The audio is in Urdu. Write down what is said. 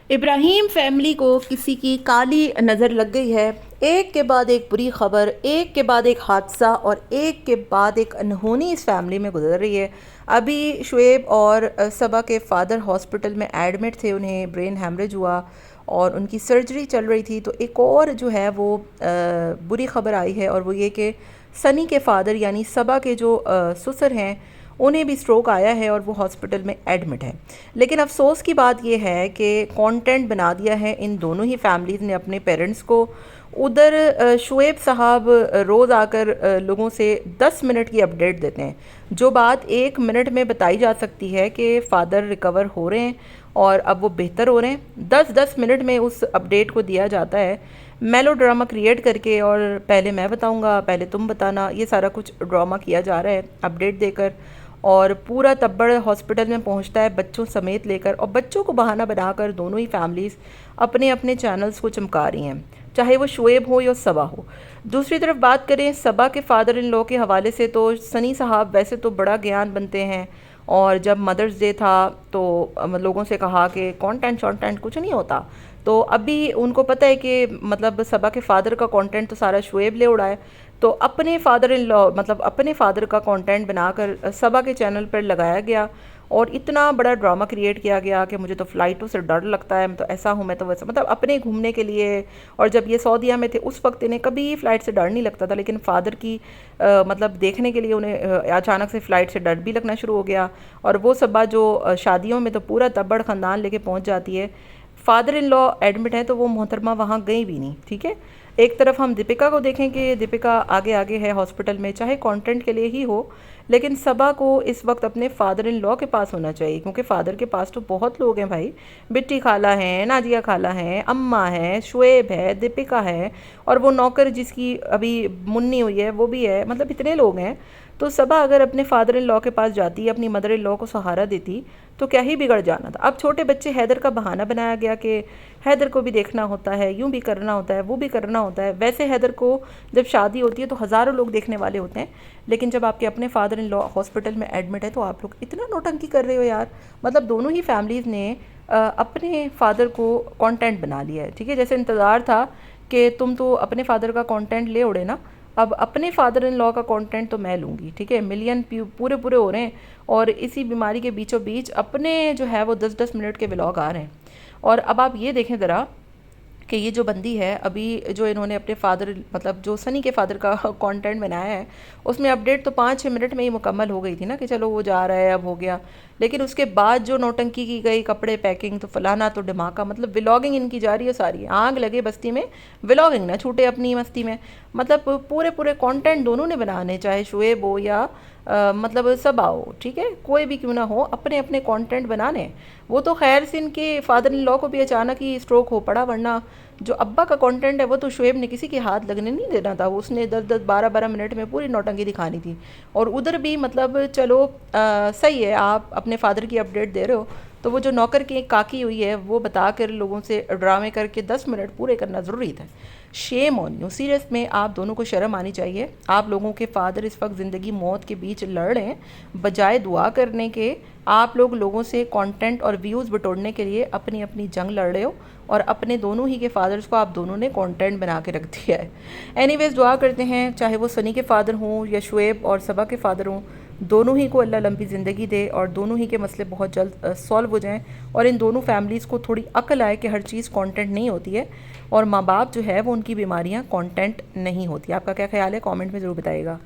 ابراہیم فیملی کو کسی کی کالی نظر لگ گئی ہے۔ ایک کے بعد ایک بری خبر، ایک کے بعد ایک حادثہ اور ایک کے بعد ایک انہونی اس فیملی میں گزر رہی ہے۔ ابھی شعیب اور صبا کے فادر ہاسپٹل میں ایڈمٹ تھے، انہیں برین ہیمریج ہوا اور ان کی سرجری چل رہی تھی۔ تو ایک اور جو ہے وہ بری خبر آئی ہے، اور وہ یہ کہ سنی کے فادر یعنی صبا کے جو سسر ہیں انہیں بھی سٹروک آیا ہے اور وہ ہاسپٹل میں ایڈمٹ ہے۔ لیکن افسوس کی بات یہ ہے کہ کانٹینٹ بنا دیا ہے ان دونوں ہی فیملیز نے اپنے پیرنٹس کو۔ ادھر شعیب صاحب روز آ کر لوگوں سے 10 منٹ کی اپڈیٹ دیتے ہیں، جو بات 1 منٹ میں بتائی جا سکتی ہے کہ فادر ریکور ہو رہے ہیں اور اب وہ بہتر ہو رہے ہیں، 10 منٹ میں اس اپڈیٹ کو دیا جاتا ہے میلو ڈرامہ کریٹ کر کے، اور پہلے میں بتاؤں گا پہلے تم بتانا، یہ سارا کچھ ڈرامہ کیا جا رہا ہے اپڈیٹ دے کر۔ اور پورا تبڑ ہاسپٹل میں پہنچتا ہے بچوں سمیت لے کر، اور بچوں کو بہانہ بنا کر دونوں ہی فیملیز اپنے اپنے چینلز کو چمکا رہی ہیں، چاہے وہ شعیب ہو یا صبا ہو۔ دوسری طرف بات کریں صبا کے فادر ان لو کے حوالے سے، تو سنی صاحب ویسے تو بڑا گیان بنتے ہیں، اور جب مدرز ڈے تھا تو لوگوں سے کہا کہ کانٹینٹ کچھ نہیں ہوتا، تو ابھی ان کو پتہ ہے کہ مطلب صبا کے فادر کا کانٹینٹ تو سارا شعیب لے اڑا ہے، تو اپنے فادر ان لا مطلب اپنے فادر کا کانٹینٹ بنا کر صبا کے چینل پر لگایا گیا، اور اتنا بڑا ڈرامہ کریٹ کیا گیا کہ مجھے تو فلائٹوں سے ڈر لگتا ہے، میں تو ایسا ہوں، میں تو ویسا، مطلب اپنے گھومنے کے لیے۔ اور جب یہ سعودیہ میں تھے اس وقت انہیں کبھی فلائٹ سے ڈر نہیں لگتا تھا، لیکن فادر کی مطلب دیکھنے کے لیے انہیں اچانک سے فلائٹ سے ڈر بھی لگنا شروع ہو گیا، اور وہ صبا جو شادیوں میں تو پورا تبڑ خاندان لے کے پہنچ جاتی ہے۔ فادر ان لا ایڈمٹ ہیں تو وہ محترمہ وہاں گئی بھی نہیں، ٹھیک ہے۔ ایک طرف ہم دیپیکا کو دیکھیں کہ دیپیکا آگے آگے ہے ہاسپٹل میں، چاہے کانٹینٹ کے لیے ہی ہو، لیکن صبا کو اس وقت اپنے فادر ان لا کے پاس ہونا چاہیے، کیونکہ فادر کے پاس تو بہت لوگ ہیں بھائی، بٹی خالہ ہیں، نادیہ خالہ ہیں، اماں ہیں، شعیب ہے، دیپیکا ہے، اور وہ نوکر جس کی ابھی منی ہوئی ہے وہ بھی ہے، مطلب اتنے لوگ ہیں۔ تو صبا اگر اپنے فادر ان لا کے پاس جاتی، اپنی مدر ان لا کو سہارا دیتی، تو کیا ہی بگڑ جانا تھا۔ اب چھوٹے بچے حیدر کا بہانہ بنایا گیا کہ حیدر کو بھی دیکھنا ہوتا ہے، یوں بھی کرنا ہوتا ہے، وہ بھی کرنا ہوتا ہے۔ ویسے حیدر کو جب شادی ہوتی ہے تو ہزاروں لوگ دیکھنے والے ہوتے ہیں، لیکن جب آپ کے اپنے فادر ان لا ہاسپٹل میں ایڈمٹ ہے تو آپ لوگ اتنا نوٹنکی کر رہے ہو یار۔ مطلب دونوں ہی فیملیز نے اپنے فادر کو کانٹینٹ بنا لیا ہے، ٹھیک ہے۔ جیسے انتظار تھا کہ تم تو اپنے فادر کا کانٹینٹ لے اڑے نا، اب اپنے فادر ان لا کا کانٹینٹ تو میں لوں گی، ٹھیک ہے۔ ملین پورے ہو رہے ہیں، اور اسی بیماری کے بیچوں بیچ اپنے جو ہے وہ 10 منٹ کے ولاگ آ رہے ہیں۔ اور اب آپ یہ دیکھیں ذرا کہ یہ جو بندی ہے ابھی جو انہوں نے اپنے فادر مطلب جو سنی کے فادر کا کانٹینٹ بنایا ہے، اس میں اپڈیٹ تو 5-6 منٹ میں ہی مکمل ہو گئی تھی نا، کہ چلو وہ جا رہا ہے اب ہو گیا، لیکن اس کے بعد جو نوٹنکی کی گئی، کپڑے پیکنگ تو فلانا تو دھماکہ، مطلب ولاگنگ ان کی جاری ہے ساری، آگ لگے بستی میں ولاگنگ نہ چھوٹے اپنی مستی میں۔ مطلب پورے کانٹینٹ دونوں نے بنانے، چاہے شعیب ہو یا مطلب صبا ہو، ٹھیک ہے، کوئی بھی کیوں نہ ہو، اپنے اپنے کانٹینٹ بنانے۔ وہ تو خیر سے ان کے فادر ان لا کو بھی اچانک ہی اسٹروک ہو پڑا، ورنہ جو ابا کا کانٹینٹ ہے وہ تو شعیب نے کسی کے ہاتھ لگنے نہیں دینا تھا، اس نے 10-12 منٹ میں پوری نوٹنکی دکھانی تھی۔ اور ادھر بھی مطلب چلو صحیح ہے، آپ اپنے فادر کی اپڈیٹ دے رہے ہو، تو وہ جو نوکر کی ایک کاکی ہوئی ہے وہ بتا کر لوگوں سے ڈرامے کر کے 10 منٹ پورے کرنا ضروری تھا۔ شیم آن یو، سیریس میں آپ دونوں کو شرم آنی چاہیے۔ آپ لوگوں کے فادر اس وقت زندگی موت کے بیچ لڑ رہے ہیں، بجائے دعا کرنے کے آپ لوگوں سے کانٹینٹ اور ویوز بٹورنے کے لیے اپنی اپنی جنگ لڑ رہے ہو، اور اپنے دونوں ہی کے فادرز کو آپ دونوں نے کانٹینٹ بنا کے رکھ دیا ہے۔ اینی ویز دعا کرتے ہیں چاہے وہ سنی کے فادر ہوں یا شعیب اور صبا کے فادر ہوں، دونوں ہی کو اللہ لمبی زندگی دے اور دونوں ہی کے مسئلے بہت جلد سولو ہو جائیں، اور ان دونوں فیملیز کو تھوڑی عقل آئے کہ ہر چیز کانٹینٹ نہیں ہوتی ہے، اور ماں باپ جو ہے وہ ان کی بیماریاں کانٹینٹ نہیں ہوتی۔ آپ کا کیا خیال ہے؟ کامنٹ میں ضرور بتائیے گا۔